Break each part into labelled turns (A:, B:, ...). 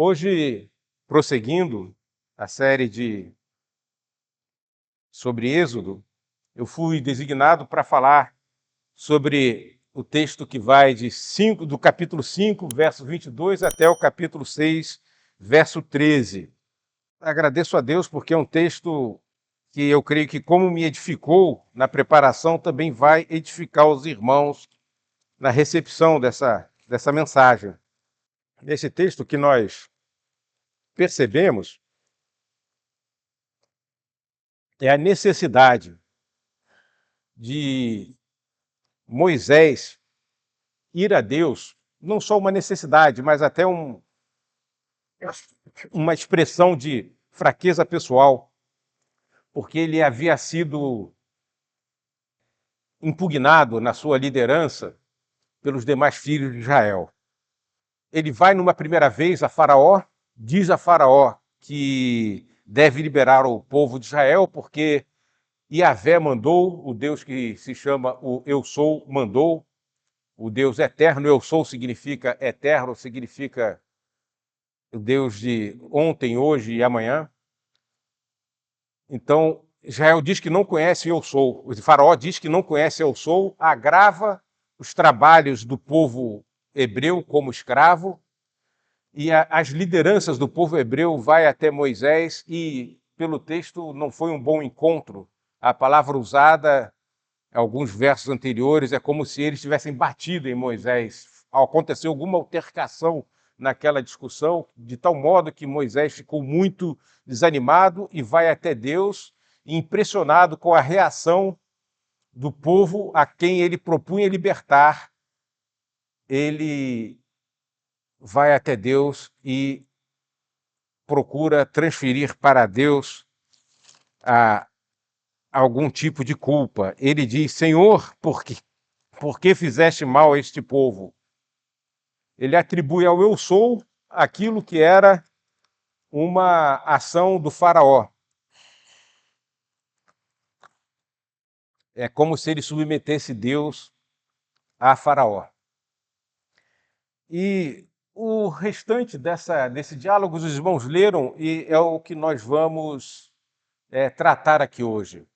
A: Hoje, prosseguindo a série sobre Êxodo, eu fui designado para falar sobre o texto que vai do capítulo 5, verso 22, até o capítulo 6, verso 13. Agradeço a Deus porque é um texto que eu creio que, como me edificou na preparação, também vai edificar os irmãos na recepção dessa mensagem. Nesse texto que nós percebemos é a necessidade de Moisés ir a Deus, não só uma necessidade, mas até uma expressão de fraqueza pessoal, porque ele havia sido impugnado na sua liderança pelos demais filhos de Israel. Ele vai numa primeira vez a Faraó, diz a Faraó que deve liberar o povo de Israel, porque Yahvé mandou, o Deus que se chama o Eu Sou mandou, o Deus eterno. Eu Sou significa eterno, significa o Deus de ontem, hoje e amanhã. Então, Israel diz que não conhece Eu Sou, o Faraó diz que não conhece Eu Sou, agrava os trabalhos do povo hebreu como escravo, e as lideranças do povo hebreu vai até Moisés, e pelo texto não foi um bom encontro. A palavra usada alguns versos anteriores é como se eles tivessem batido em Moisés. Aconteceu alguma altercação naquela discussão, de tal modo que Moisés ficou muito desanimado e vai até Deus, impressionado com a reação do povo a quem ele propunha libertar. Ele vai até Deus e procura transferir para Deus algum tipo de culpa. Ele diz: Senhor, por que fizeste mal a este povo? Ele atribui ao Eu Sou aquilo que era uma ação do Faraó. É como se ele submetesse Deus a Faraó. E o restante desse diálogo os irmãos leram, e é o que nós vamos tratar aqui hoje.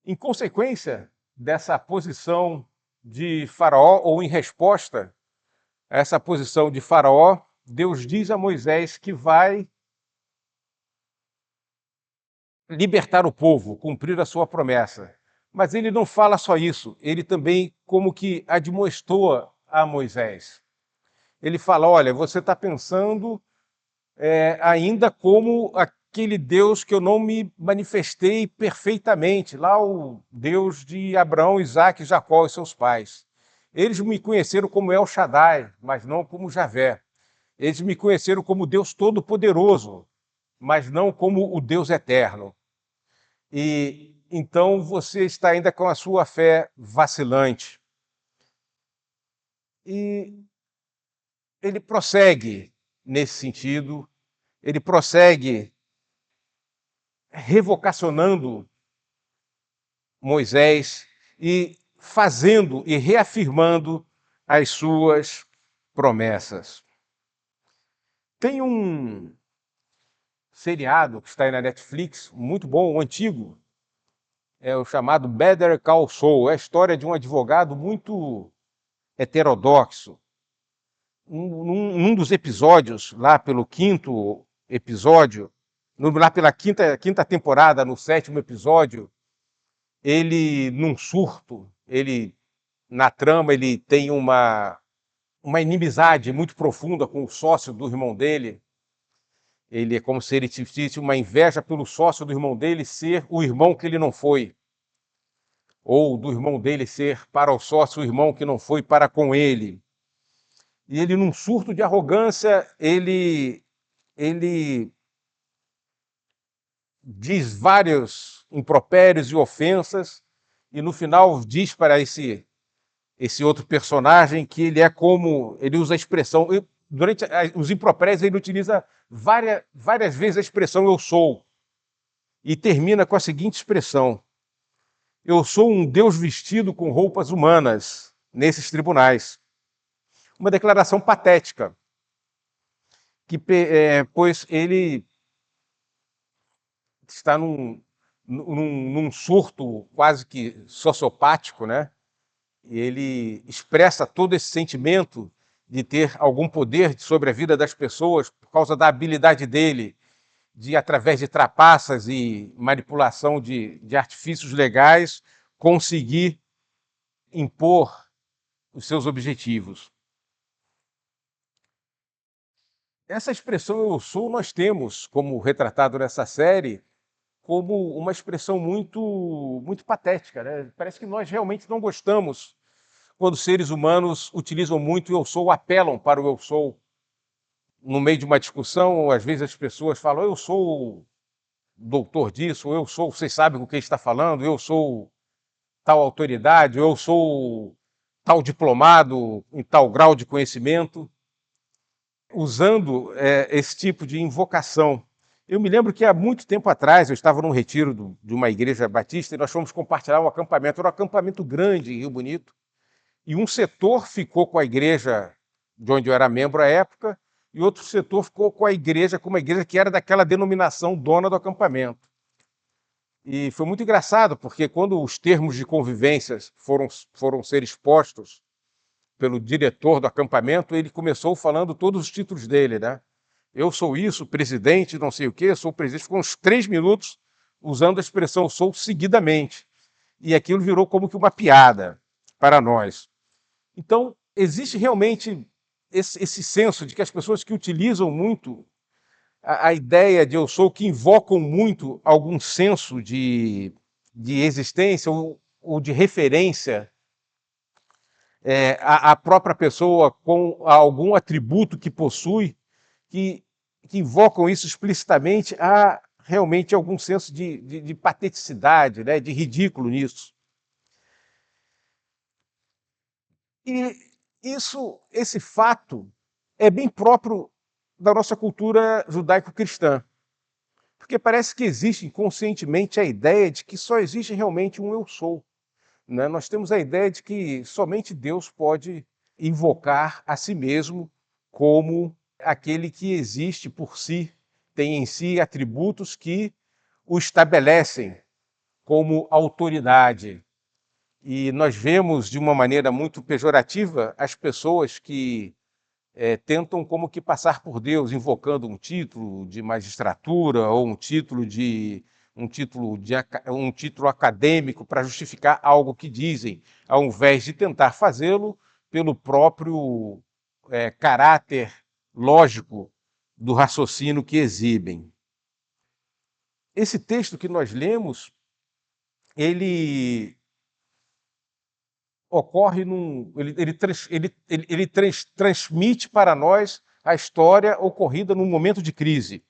A: Em consequência dessa posição de Faraó, ou em resposta a essa posição de Faraó, Deus diz a Moisés que vai libertar o povo, cumprir a sua promessa. Mas ele não fala só isso, ele também como que admoestou a Moisés. Ele fala: olha, você está pensando ainda como aquele Deus que eu não me manifestei perfeitamente, lá o Deus de Abraão, Isaque, Jacó e seus pais. Eles me conheceram como El Shaddai, mas não como Javé. Eles me conheceram como Deus Todo-Poderoso, mas não como o Deus Eterno. E então você está ainda com a sua fé vacilante. E ele prossegue nesse sentido, ele prossegue revocacionando Moisés e fazendo e reafirmando as suas promessas. Tem um seriado que está aí na Netflix, muito bom, um antigo, é o chamado Better Call Saul. É a história de um advogado muito heterodoxo. Num dos episódios, lá pelo quinto episódio, lá pela quinta temporada, no sétimo episódio, ele, num surto, na trama, ele tem uma inimizade muito profunda com o sócio do irmão dele. Ele é como se ele tivesse uma inveja pelo sócio do irmão dele ser o irmão que ele não foi, ou do irmão dele ser para o sócio o irmão que não foi para com ele. E ele, num surto de arrogância, ele diz vários impropérios e ofensas, e no final diz para esse outro personagem que ele é como, ele usa a expressão, durante os impropérios ele utiliza várias vezes a expressão eu sou, e termina com a seguinte expressão: eu sou um Deus vestido com roupas humanas nesses tribunais. Uma declaração patética. pois ele está num surto quase que sociopático, né? E ele expressa todo esse sentimento de ter algum poder sobre a vida das pessoas por causa da habilidade dele de, através de trapaças e manipulação de artifícios legais, conseguir impor os seus objetivos. Essa expressão eu sou, nós temos, como retratado nessa série, como uma expressão muito patética, né? Parece que nós realmente não gostamos quando seres humanos utilizam muito o eu sou, apelam para o eu sou. No meio de uma discussão, às vezes as pessoas falam, eu sou doutor disso, eu sou, vocês sabem com quem está falando, eu sou tal autoridade, eu sou tal diplomado em tal grau de conhecimento, usando esse tipo de invocação. Eu me lembro que há muito tempo atrás eu estava num retiro de uma igreja batista e nós fomos compartilhar um acampamento. Era um acampamento grande em Rio Bonito e um setor ficou com a igreja de onde eu era membro à época e outro setor ficou com uma igreja que era daquela denominação dona do acampamento. E foi muito engraçado, porque quando os termos de convivência foram ser expostos pelo diretor do acampamento, ele começou falando todos os títulos dele, né? Eu sou isso, presidente, não sei o quê, sou presidente. Ficou uns 3 minutos usando a expressão sou seguidamente. E aquilo virou como que uma piada para nós. Então, existe realmente esse senso de que as pessoas que utilizam muito a ideia de eu sou, que invocam muito algum senso de existência ou de referência à própria pessoa com algum atributo que possui, que invocam isso explicitamente, há realmente algum senso de pateticidade, né, de ridículo nisso. E esse fato é bem próprio da nossa cultura judaico-cristã, porque parece que existe inconscientemente a ideia de que só existe realmente um eu sou, né? Nós temos a ideia de que somente Deus pode invocar a si mesmo como aquele que existe por si, tem em si atributos que o estabelecem como autoridade. E nós vemos de uma maneira muito pejorativa as pessoas que tentam como que passar por Deus, invocando um título de magistratura ou um título acadêmico para justificar algo que dizem, ao invés de tentar fazê-lo pelo próprio caráter lógico do raciocínio que exibem. Esse texto que nós lemos, ele ocorre transmite para nós a história ocorrida num momento de crise.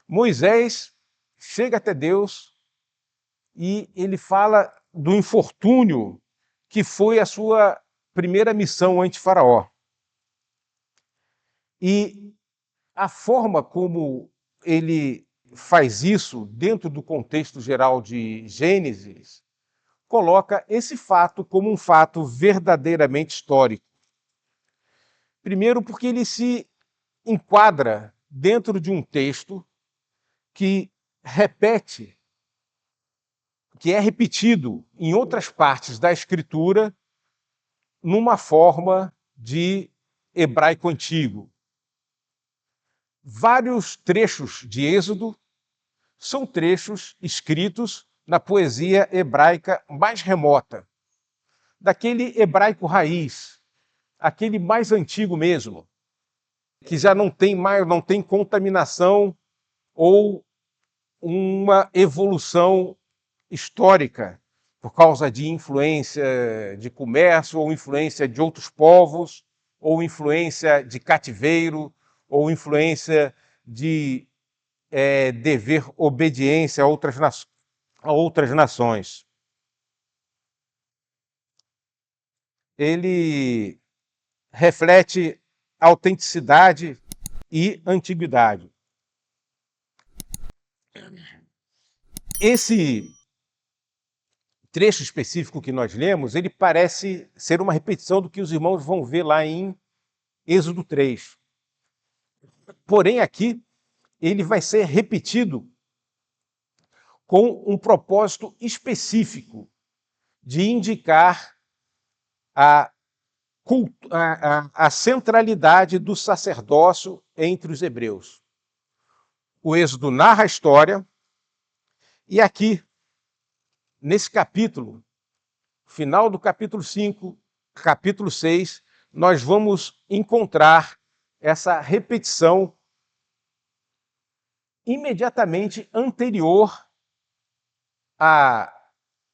A: Moisés chega até Deus e ele fala do infortúnio que foi a sua primeira missão ante Faraó. E a forma como ele faz isso dentro do contexto geral de Gênesis coloca esse fato como um fato verdadeiramente histórico. Primeiro, porque ele se enquadra dentro de um texto que repete, que é repetido em outras partes da Escritura numa forma de hebraico antigo. Vários trechos de Êxodo são trechos escritos na poesia hebraica mais remota, daquele hebraico raiz, aquele mais antigo mesmo, que já não tem contaminação ou uma evolução histórica por causa de influência de comércio ou influência de outros povos ou influência de cativeiro ou influência de dever obediência a outras nações. Ele reflete autenticidade e antiguidade. Esse trecho específico que nós lemos, ele parece ser uma repetição do que os irmãos vão ver lá em Êxodo 3. Porém, aqui ele vai ser repetido com um propósito específico de indicar a centralidade do sacerdócio entre os hebreus. O Êxodo narra a história, e aqui, nesse capítulo, final do capítulo 5, capítulo 6, nós vamos encontrar essa repetição imediatamente anterior à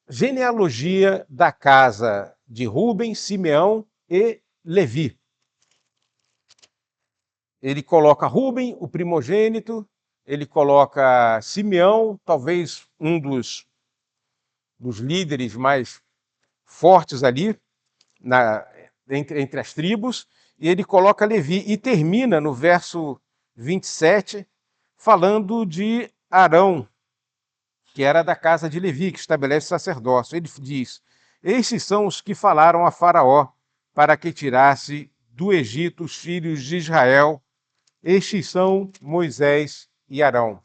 A: genealogia da casa de Rúben, Simeão e Levi. Ele coloca Rúben, o primogênito, ele coloca Simeão, talvez um dos líderes mais fortes ali entre as tribos, e ele coloca Levi, e termina no verso 27, falando de Arão, que era da casa de Levi, que estabelece sacerdócio. Ele diz: estes são os que falaram a Faraó para que tirasse do Egito os filhos de Israel. Estes são Moisés e Arão.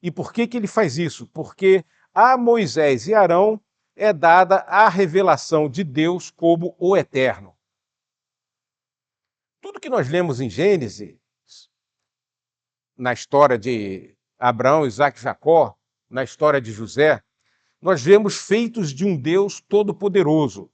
A: E por que ele faz isso? Porque a Moisés e Arão é dada a revelação de Deus como o Eterno. Tudo que nós lemos em Gênesis, na história de Abraão, Isaque e Jacó, na história de José, nós vemos feitos de um Deus todo-poderoso.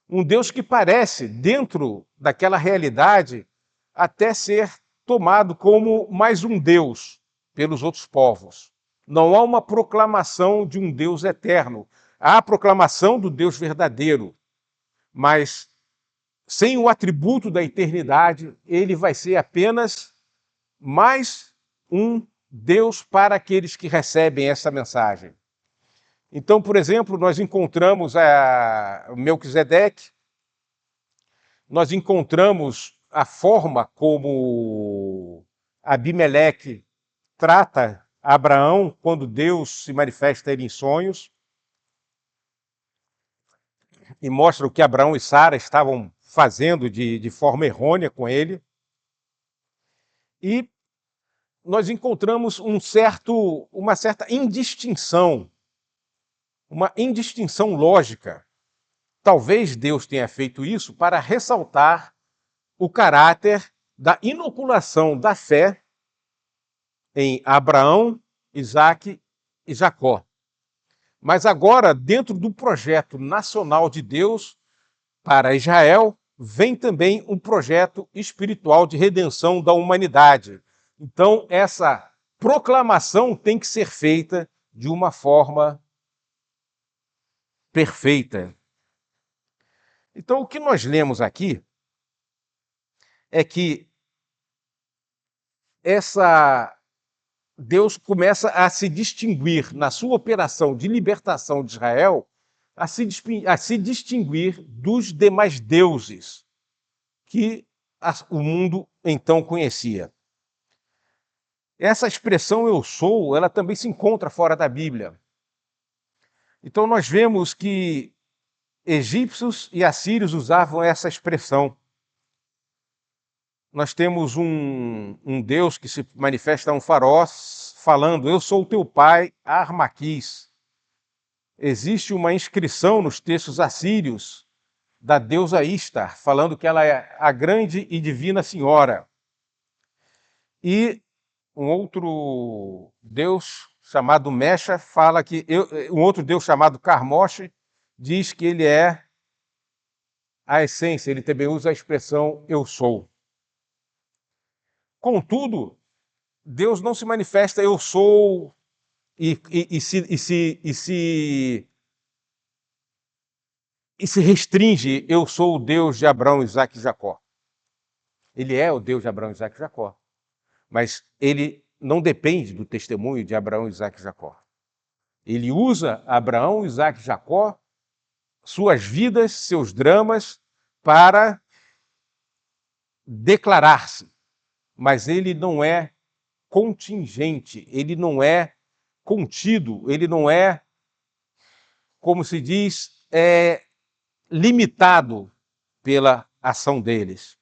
A: Um Deus que parece, dentro daquela realidade, até ser tomado como mais um Deus pelos outros povos. Não há uma proclamação de um Deus eterno. Há a proclamação do Deus verdadeiro, mas sem o atributo da eternidade, ele vai ser apenas mais um Deus para aqueles que recebem essa mensagem. Então, por exemplo, nós encontramos o Melquisedeque, nós encontramos a forma como Abimeleque trata Abraão quando Deus se manifesta a ele em sonhos, e mostra o que Abraão e Sara estavam fazendo de forma errônea com ele. E nós encontramos uma certa indistinção, uma indistinção lógica. Talvez Deus tenha feito isso para ressaltar o caráter da inoculação da fé em Abraão, Isaque e Jacó. Mas agora, dentro do projeto nacional de Deus para Israel, vem também um projeto espiritual de redenção da humanidade. Então, essa proclamação tem que ser feita de uma forma perfeita. Então, o que nós lemos aqui é que Deus começa a se distinguir na sua operação de libertação de Israel, a se distinguir dos demais deuses que o mundo então conhecia. Essa expressão eu sou, ela também se encontra fora da Bíblia. Então nós vemos que egípcios e assírios usavam essa expressão. Nós temos um Deus que se manifesta a um faraó falando: eu sou o teu pai, Armaquis. Existe uma inscrição nos textos assírios da deusa Istar, falando que ela é a grande e divina senhora. E um outro deus chamado Mecha fala que um outro deus chamado Carmoche diz que ele é a essência, ele também usa a expressão eu sou. Contudo, Deus não se manifesta eu sou e se restringe eu sou o Deus de Abraão, Isaque e Jacó. Ele é o Deus de Abraão, Isaque e Jacó. Mas ele não depende do testemunho de Abraão, Isaque e Jacó. Ele usa Abraão, Isaque e Jacó, suas vidas, seus dramas, para declarar-se. Mas ele não é contingente, ele não é contido, ele não é, como se diz, limitado pela ação deles.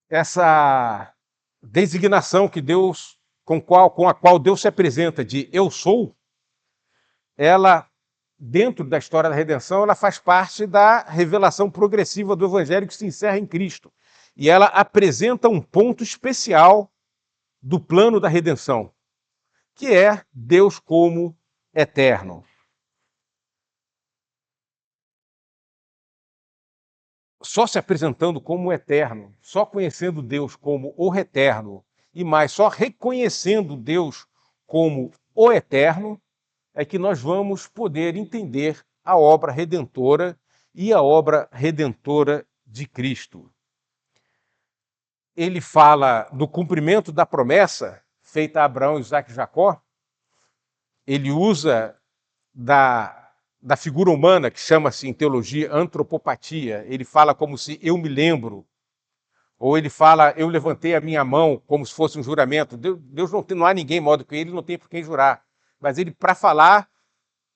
A: essa designação que Deus, com a qual Deus se apresenta de eu sou, ela, dentro da história da redenção, ela faz parte da revelação progressiva do Evangelho que se encerra em Cristo. E ela apresenta um ponto especial do plano da redenção, que é Deus como eterno. Só se apresentando como eterno, só conhecendo Deus como o eterno, e mais, só reconhecendo Deus como o eterno, é que nós vamos poder entender a obra redentora e a obra redentora de Cristo. Ele fala do cumprimento da promessa feita a Abraão, Isaque e Jacó. Ele usa da figura humana, que chama-se em teologia antropopatia. Ele fala como se eu me lembro, ou ele fala eu levantei a minha mão como se fosse um juramento. Deus não há ninguém maior do que ele, não tem por quem jurar. Mas ele, para falar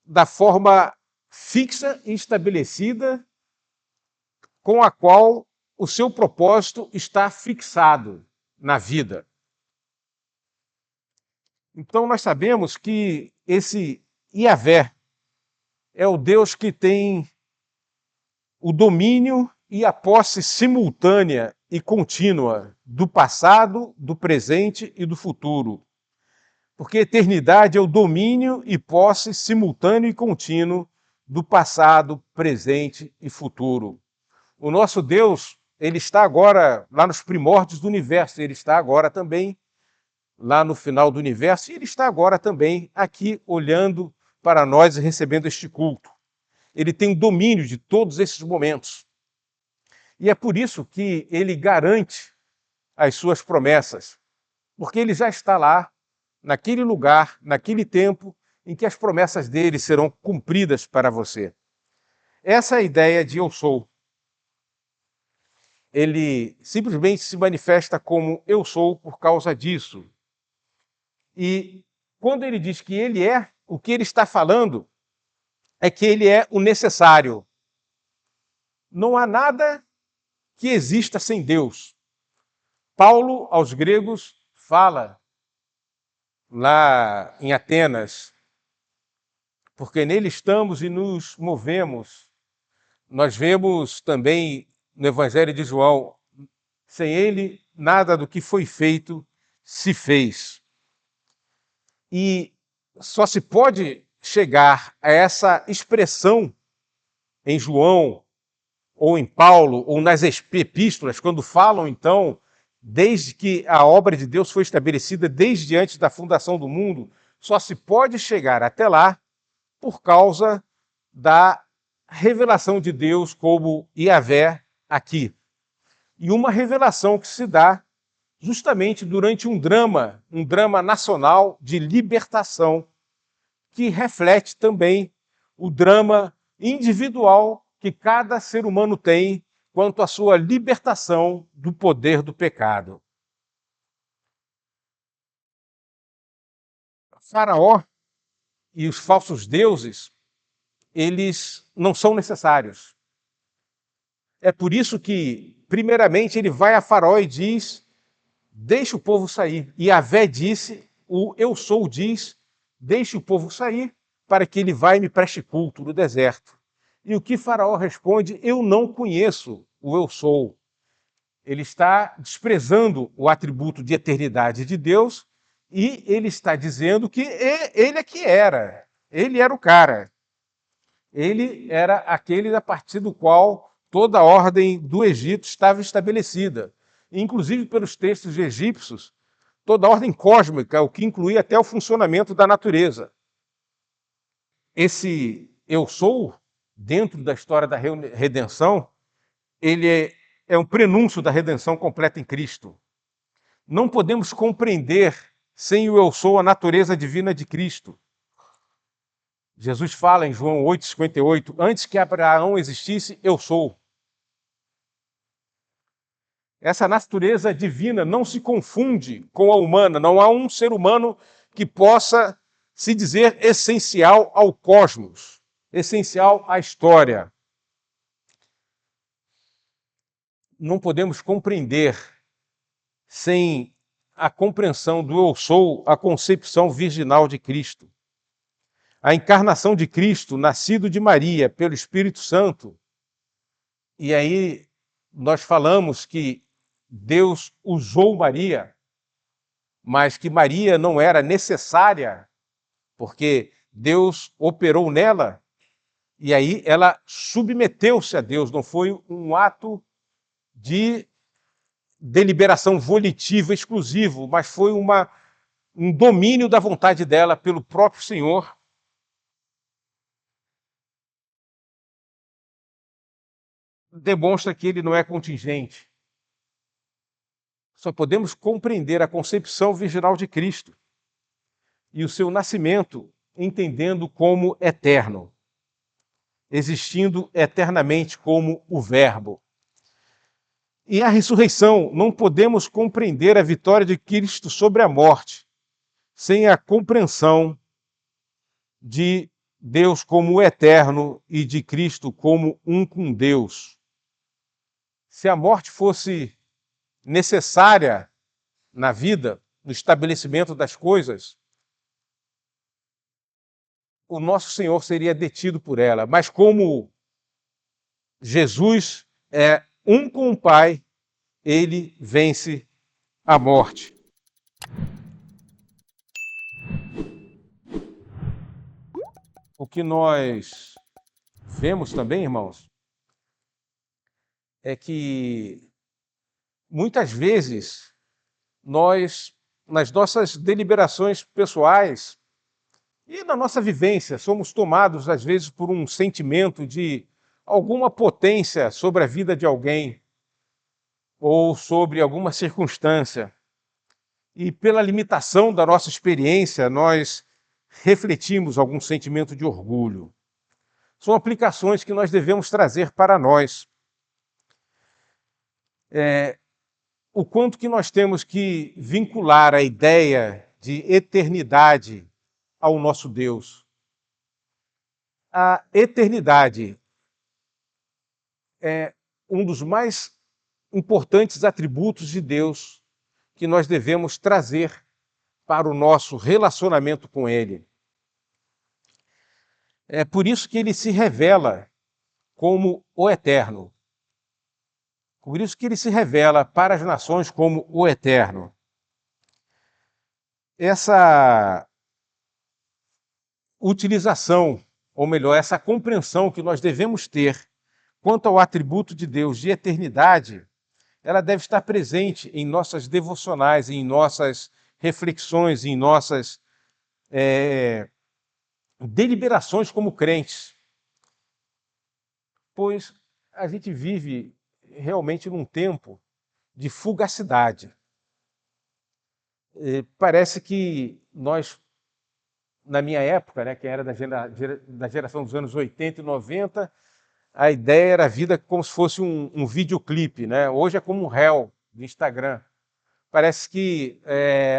A: da forma fixa e estabelecida com a qual o seu propósito está fixado na vida. Então nós sabemos que esse Yahvé é o Deus que tem o domínio e a posse simultânea e contínua do passado, do presente e do futuro. Porque a eternidade é o domínio e posse simultâneo e contínuo do passado, presente e futuro. O nosso Deus, ele está agora lá nos primórdios do universo, ele está agora também lá no final do universo, e ele está agora também aqui olhando para nós e recebendo este culto. Ele tem o domínio de todos esses momentos. E é por isso que ele garante as suas promessas, porque ele já está lá, naquele lugar, naquele tempo, em que as promessas dele serão cumpridas para você. Essa é a ideia de eu sou. Ele simplesmente se manifesta como eu sou por causa disso. E quando ele diz que ele é, o que ele está falando é que ele é o necessário. Não há nada que exista sem Deus. Paulo, aos gregos, fala lá em Atenas, porque nele estamos e nos movemos. Nós vemos também no Evangelho de João, sem ele, nada do que foi feito se fez. E só se pode chegar a essa expressão em João, ou em Paulo, ou nas epístolas, quando falam, então, desde que a obra de Deus foi estabelecida desde antes da fundação do mundo, só se pode chegar até lá por causa da revelação de Deus como Yahvé aqui. E uma revelação que se dá justamente durante um drama nacional de libertação, que reflete também o drama individual que cada ser humano tem quanto à sua libertação do poder do pecado. Faraó e os falsos deuses, eles não são necessários. É por isso que, primeiramente, ele vai a Faraó e diz: deixe o povo sair. E Yahvé disse, o eu sou diz, deixe o povo sair, para que ele vá e me preste culto no deserto. E o que Faraó responde? Eu não conheço o eu sou. Ele está desprezando o atributo de eternidade de Deus e ele está dizendo que ele é que era. Ele era o cara. Ele era aquele a partir do qual toda a ordem do Egito estava estabelecida. Inclusive pelos textos egípcios, toda a ordem cósmica, o que incluía até o funcionamento da natureza. Esse eu sou, dentro da história da redenção, ele é um prenúncio da redenção completa em Cristo. Não podemos compreender, sem o eu sou, a natureza divina de Cristo. Jesus fala em João 8,58, antes que Abraão existisse, eu sou. Essa natureza divina não se confunde com a humana. Não há um ser humano que possa se dizer essencial ao cosmos, essencial à história. Não podemos compreender sem a compreensão do eu sou, a concepção virginal de Cristo. A encarnação de Cristo, nascido de Maria pelo Espírito Santo. E aí nós falamos que Deus usou Maria, mas que Maria não era necessária, porque Deus operou nela, e aí ela submeteu-se a Deus, não foi um ato de deliberação volitiva exclusivo, mas foi um domínio da vontade dela pelo próprio Senhor. Demonstra que ele não é contingente. Só podemos compreender a concepção virginal de Cristo e o seu nascimento entendendo como eterno, existindo eternamente como o Verbo. E a ressurreição, não podemos compreender a vitória de Cristo sobre a morte sem a compreensão de Deus como o eterno e de Cristo como um com Deus. Se a morte fosse necessária na vida, no estabelecimento das coisas, o nosso Senhor seria detido por ela. Mas como Jesus é um com o Pai, ele vence a morte. O que nós vemos também, irmãos, é que muitas vezes nós, nas nossas deliberações pessoais e na nossa vivência, somos tomados, às vezes, por um sentimento de alguma potência sobre a vida de alguém ou sobre alguma circunstância. E pela limitação da nossa experiência, nós refletimos algum sentimento de orgulho. São aplicações que nós devemos trazer para nós. O quanto que nós temos que vincular a ideia de eternidade ao nosso Deus. A eternidade é um dos mais importantes atributos de Deus que nós devemos trazer para o nosso relacionamento com Ele. É por isso que ele se revela como o Eterno. Por isso que ele se revela para as nações como o Eterno. Essa utilização, ou melhor, essa compreensão que nós devemos ter quanto ao atributo de Deus de eternidade, ela deve estar presente em nossas devocionais, em nossas reflexões, em nossas deliberações como crentes. Pois a gente vive realmente num tempo de fugacidade. Parece que nós, na minha época, né, que era da geração dos anos 80 e 90, a ideia era a vida como se fosse um videoclipe, né? Hoje é como um réu de Instagram. Parece que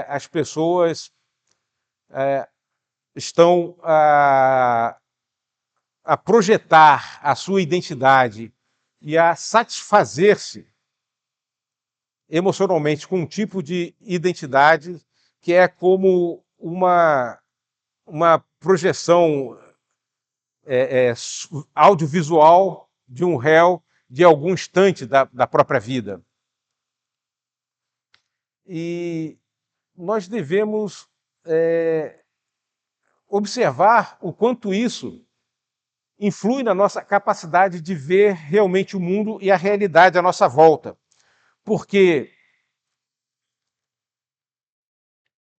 A: as pessoas estão a projetar a sua identidade e a satisfazer-se emocionalmente com um tipo de identidade que é como uma projeção audiovisual de um réu de algum instante da própria vida. E nós devemos observar o quanto isso influi na nossa capacidade de ver realmente o mundo e a realidade à nossa volta. Porque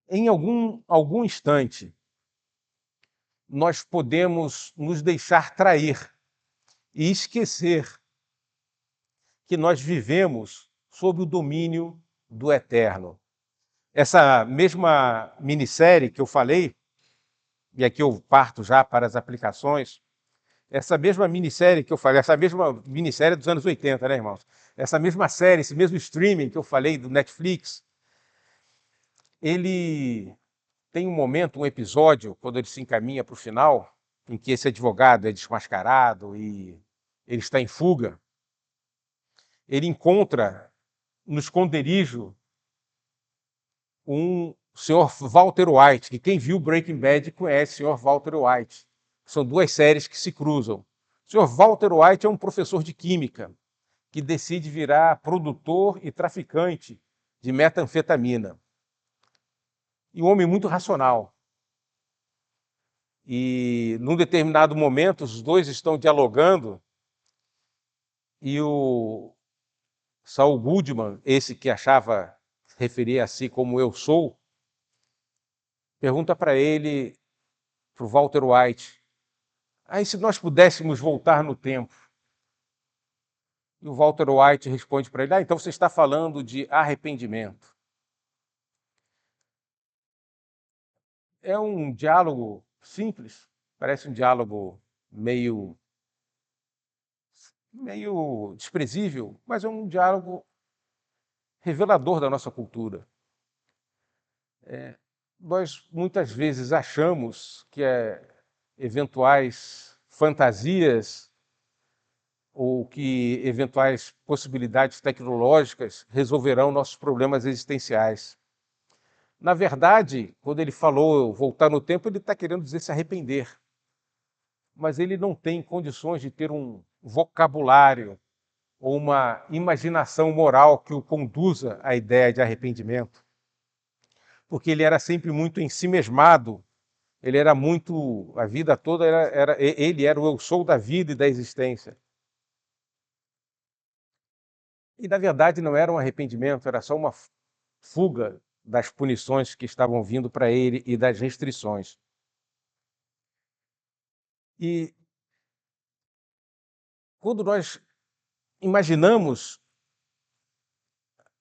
A: em algum instante nós podemos nos deixar trair e esquecer que nós vivemos sob o domínio do Eterno. Essa mesma minissérie que eu falei, e aqui eu parto já para as aplicações, essa mesma minissérie que eu falei, essa mesma minissérie dos anos 80, né, irmãos? Essa mesma série, esse mesmo streaming que eu falei do Netflix, ele tem um momento, um episódio, quando ele se encaminha para o final, em que esse advogado é desmascarado e ele está em fuga. Ele encontra no esconderijo um senhor Walter White, que quem viu Breaking Bad conhece o senhor Walter White. São duas séries que se cruzam. O senhor Walter White é um professor de química que decide virar produtor e traficante de metanfetamina. E um homem muito racional. E num determinado momento, os dois estão dialogando e o Saul Goodman, esse que achava referir a si como eu sou, pergunta para ele, para o Walter White, aí se nós pudéssemos voltar no tempo? E o Walter White responde para ele, então você está falando de arrependimento. É um diálogo simples, parece um diálogo meio desprezível, mas é um diálogo revelador da nossa cultura. Nós muitas vezes achamos que eventuais fantasias ou que eventuais possibilidades tecnológicas resolverão nossos problemas existenciais. Na verdade, quando ele falou voltar no tempo, ele está querendo dizer se arrepender. Mas ele não tem condições de ter um vocabulário ou uma imaginação moral que o conduza à ideia de arrependimento. Porque ele era sempre muito ensimesmado, ele era muito, a vida toda, ele era o eu sou da vida e da existência. E, na verdade, não era um arrependimento, era só uma fuga das punições que estavam vindo para ele e das restrições. E quando nós imaginamos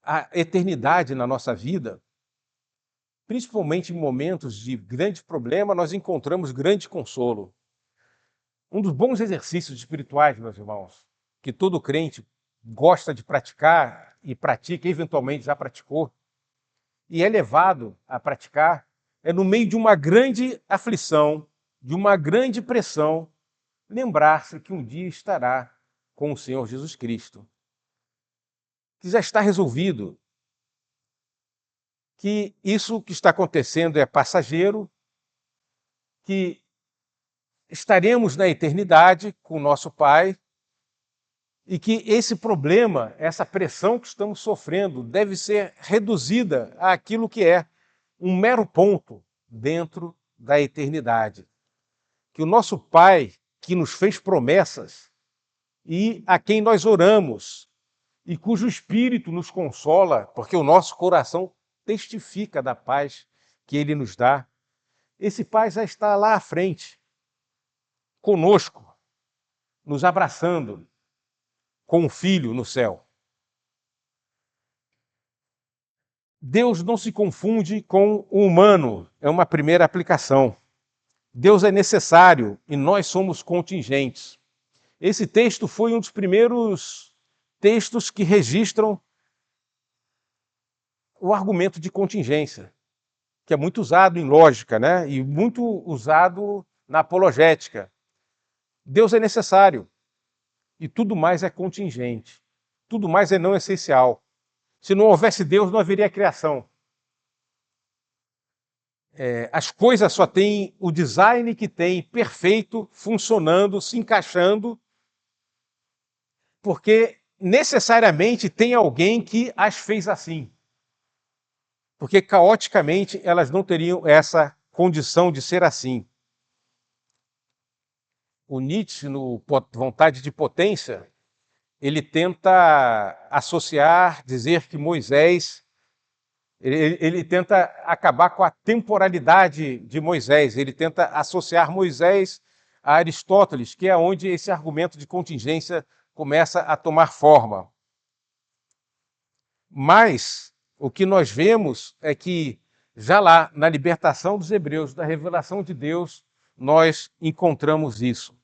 A: a eternidade na nossa vida, principalmente em momentos de grande problema, nós encontramos grande consolo. Um dos bons exercícios espirituais, meus irmãos, que todo crente gosta de praticar e pratica, eventualmente já praticou, e é levado a praticar, é no meio de uma grande aflição, de uma grande pressão, lembrar-se que um dia estará com o Senhor Jesus Cristo, que já está resolvido, que isso que está acontecendo é passageiro, que estaremos na eternidade com o nosso Pai e que esse problema, essa pressão que estamos sofrendo, deve ser reduzida àquilo que é um mero ponto dentro da eternidade. Que o nosso Pai, que nos fez promessas e a quem nós oramos e cujo Espírito nos consola, porque o nosso coração testifica da paz que Ele nos dá, esse Pai já está lá à frente, conosco, nos abraçando, com o Filho no céu. Deus não se confunde com o humano, é uma primeira aplicação. Deus é necessário e nós somos contingentes. Esse texto foi um dos primeiros textos que registram o argumento de contingência, que é muito usado em lógica, né? E muito usado na apologética. Deus é necessário e tudo mais é contingente. Tudo mais é não essencial. Se não houvesse Deus, não haveria criação. As coisas só têm o design que tem, perfeito, funcionando, se encaixando, porque necessariamente tem alguém que as fez assim. Porque caoticamente elas não teriam essa condição de ser assim. O Nietzsche, no Vontade de Potência, ele tenta associar, dizer que Moisés, ele tenta acabar com a temporalidade de Moisés, ele tenta associar Moisés a Aristóteles, que é onde esse argumento de contingência começa a tomar forma. Mas o que nós vemos é que já lá na libertação dos hebreus, da revelação de Deus, nós encontramos isso.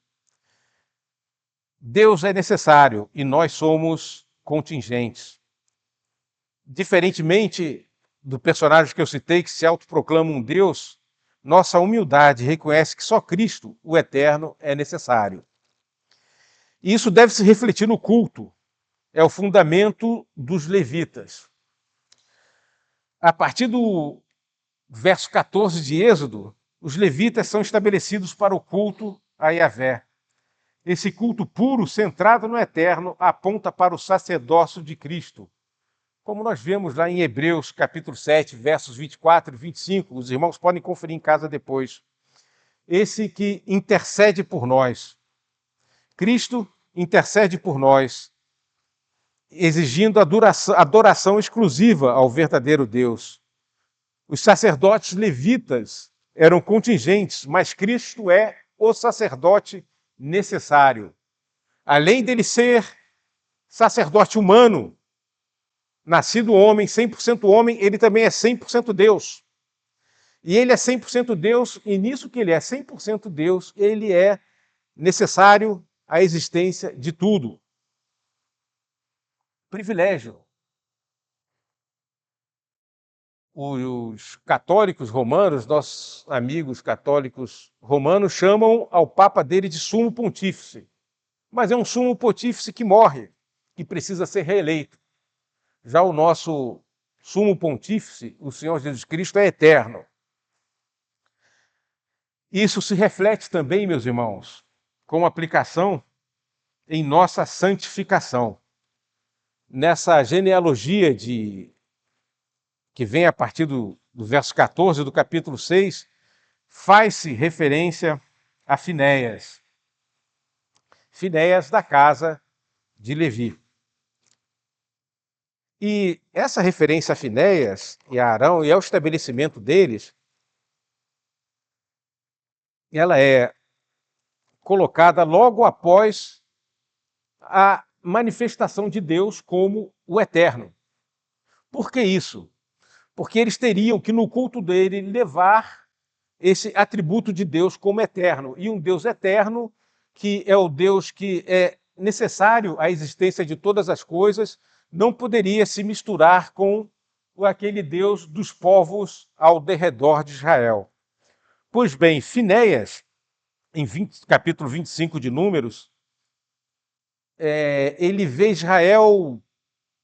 A: Deus é necessário e nós somos contingentes. Diferentemente do personagem que eu citei, que se autoproclama um Deus, nossa humildade reconhece que só Cristo, o Eterno, é necessário. E isso deve se refletir no culto. É o fundamento dos levitas. A partir do verso 14 de Êxodo, os levitas são estabelecidos para o culto a Yahvé. Esse culto puro, centrado no eterno, aponta para o sacerdócio de Cristo. Como nós vemos lá em Hebreus, capítulo 7, versos 24 e 25, os irmãos podem conferir em casa depois. Esse que intercede por nós. Cristo intercede por nós, exigindo adoração exclusiva ao verdadeiro Deus. Os sacerdotes levitas eram contingentes, mas Cristo é o sacerdote necessário. Além dele ser sacerdote humano, nascido homem, 100% homem, ele também é 100% Deus. E ele é 100% Deus, e nisso que ele é 100% Deus, ele é necessário à existência de tudo. Privilégio. Os católicos romanos, nossos amigos católicos romanos, chamam ao Papa dele de sumo pontífice. Mas é um sumo pontífice que morre, que precisa ser reeleito. Já o nosso sumo pontífice, o Senhor Jesus Cristo, é eterno. Isso se reflete também, meus irmãos, com aplicação em nossa santificação. Nessa genealogia que vem a partir do verso 14 do capítulo 6, faz-se referência a Finéias. Finéias da casa de Levi. E essa referência a Finéias e a Arão e ao estabelecimento deles, ela é colocada logo após a manifestação de Deus como o Eterno. Por que isso? Porque eles teriam que, no culto dele, levar esse atributo de Deus como eterno. E um Deus eterno, que é o Deus que é necessário à existência de todas as coisas, não poderia se misturar com aquele Deus dos povos ao derredor de Israel. Pois bem, Finéias, em capítulo 25 de Números, ele vê Israel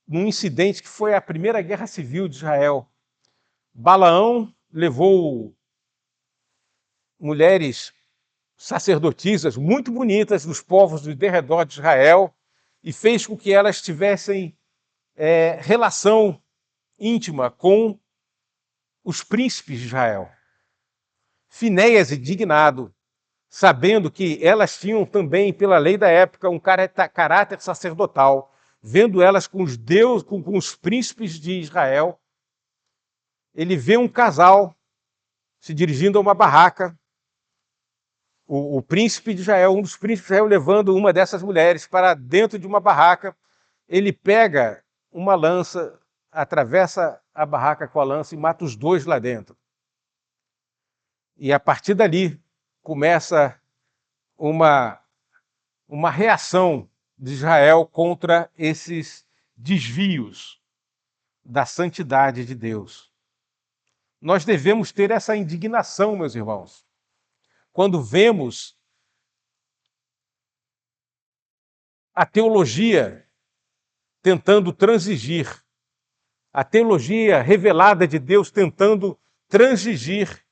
A: num incidente que foi a primeira guerra civil de Israel. Balaão levou mulheres sacerdotisas muito bonitas dos povos do derredor de Israel e fez com que elas tivessem relação íntima com os príncipes de Israel. Finéias, indignado, sabendo que elas tinham também, pela lei da época, um caráter sacerdotal, vendo elas com os príncipes de Israel, ele vê um casal se dirigindo a uma barraca, o príncipe de Israel, um dos príncipes de Israel, levando uma dessas mulheres para dentro de uma barraca. Ele pega uma lança, atravessa a barraca com a lança e mata os dois lá dentro. E a partir dali começa uma reação de Israel contra esses desvios da santidade de Deus. Nós devemos ter essa indignação, meus irmãos, quando vemos a teologia tentando transigir, a teologia revelada de Deus tentando transigir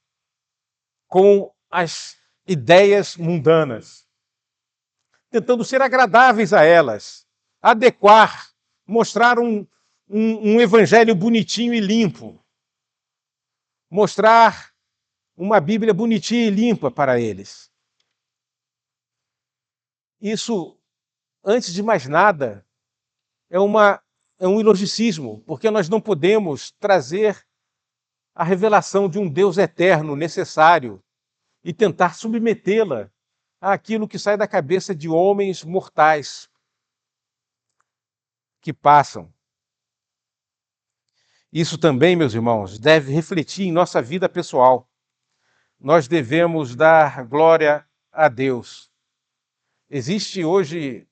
A: com as ideias mundanas, tentando ser agradáveis a elas, adequar, mostrar um evangelho bonitinho e limpo, mostrar uma Bíblia bonitinha e limpa para eles. Isso, antes de mais nada, é um ilogicismo, porque nós não podemos trazer a revelação de um Deus eterno, necessário, e tentar submetê-la àquilo que sai da cabeça de homens mortais que passam. Isso também, meus irmãos, deve refletir em nossa vida pessoal. Nós devemos dar glória a Deus. Existe hoje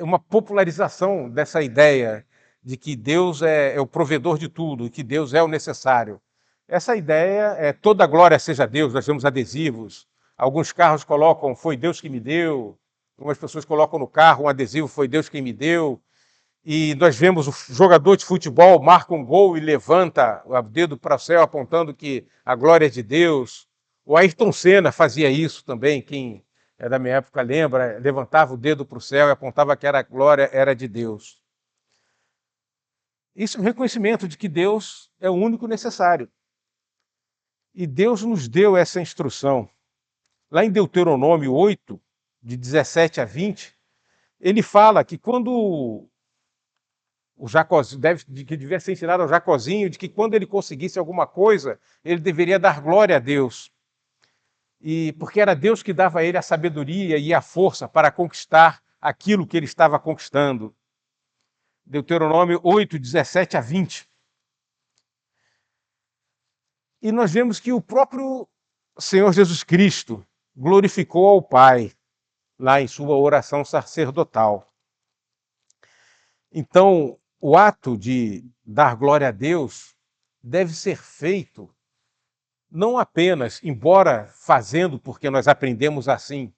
A: uma popularização dessa ideia de que Deus é o provedor de tudo, que Deus é o necessário. Essa ideia é toda glória seja Deus, nós temos adesivos. Alguns carros colocam, foi Deus que me deu. Algumas pessoas colocam no carro um adesivo, foi Deus quem me deu. e nós vemos o jogador de futebol marca um gol e levanta o dedo para o céu apontando que a glória é de Deus. O Ayrton Senna fazia isso também, quem é da minha época lembra, levantava o dedo para o céu e apontava que a glória era de Deus. Isso é um reconhecimento de que Deus é o único necessário. E Deus nos deu essa instrução. Lá em Deuteronômio 8, de 17 a 20, ele fala que quando o Jacozinho, que devia ser ensinado ao Jacozinho, de que quando ele conseguisse alguma coisa, ele deveria dar glória a Deus. E porque era Deus que dava a ele a sabedoria e a força para conquistar aquilo que ele estava conquistando. Deuteronômio 8, 17 a 20. E nós vemos que o próprio Senhor Jesus Cristo glorificou ao Pai lá em sua oração sacerdotal. Então, o ato de dar glória a Deus deve ser feito não apenas, embora fazendo porque nós aprendemos assim,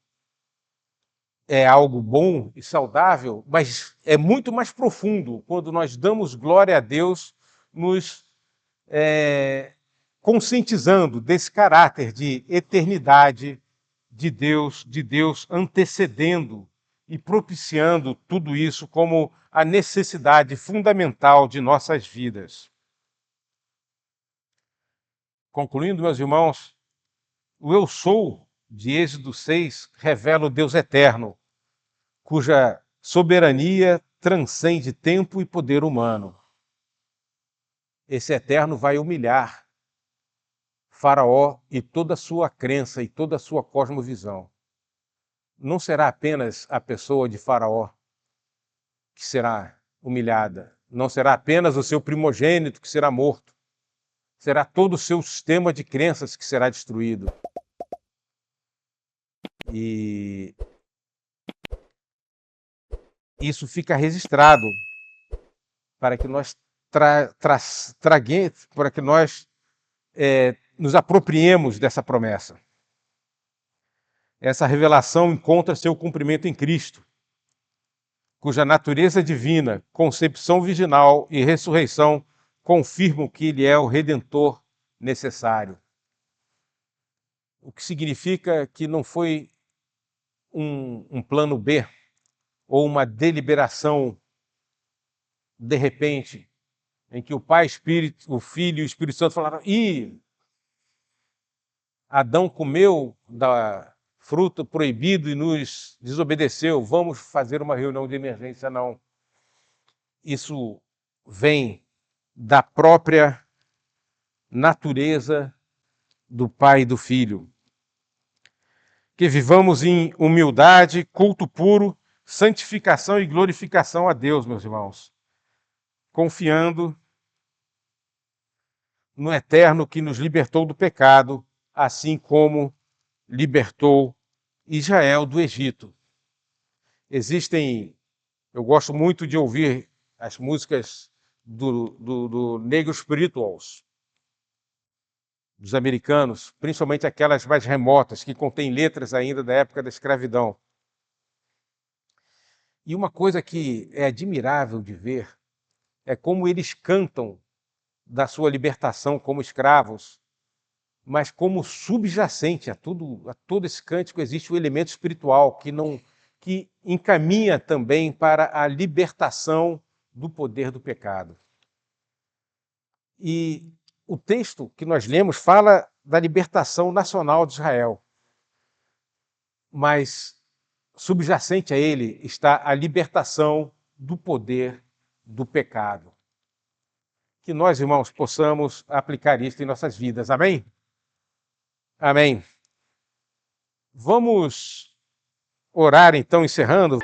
A: é algo bom e saudável, mas é muito mais profundo quando nós damos glória a Deus, nos conscientizando desse caráter de eternidade de Deus antecedendo e propiciando tudo isso como a necessidade fundamental de nossas vidas. Concluindo, meus irmãos, o Eu Sou de Êxodo 6 revela o Deus eterno, cuja soberania transcende tempo e poder humano. Esse eterno vai humilhar Faraó e toda a sua crença e toda a sua cosmovisão. Não será apenas a pessoa de Faraó que será humilhada, não será apenas o seu primogênito que será morto, será todo o seu sistema de crenças que será destruído. E isso fica registrado para que nós para que nós nos apropriemos dessa promessa. Essa revelação encontra seu cumprimento em Cristo, cuja natureza divina, concepção virginal e ressurreição confirmam que ele é o Redentor necessário. O que significa que não foi um plano B ou uma deliberação de repente, em que o Pai, o Filho e o Espírito Santo falaram: Adão comeu da fruta proibido e nos desobedeceu, vamos fazer uma reunião de emergência. Não. Isso vem da própria natureza do Pai e do Filho. Que vivamos em humildade, culto puro, santificação e glorificação a Deus, meus irmãos, confiando no eterno que nos libertou do pecado, assim como libertou Israel do Egito. Eu gosto muito de ouvir as músicas do Negro Spirituals, dos americanos, principalmente aquelas mais remotas, que contêm letras ainda da época da escravidão. E uma coisa que é admirável de ver é como eles cantam da sua libertação como escravos, mas como subjacente a todo esse cântico existe o elemento espiritual que encaminha também para a libertação do poder do pecado. E o texto que nós lemos fala da libertação nacional de Israel, mas subjacente a ele está a libertação do poder do pecado. Que nós, irmãos, possamos aplicar isso em nossas vidas. Amém? Amém. Vamos orar, então, encerrando.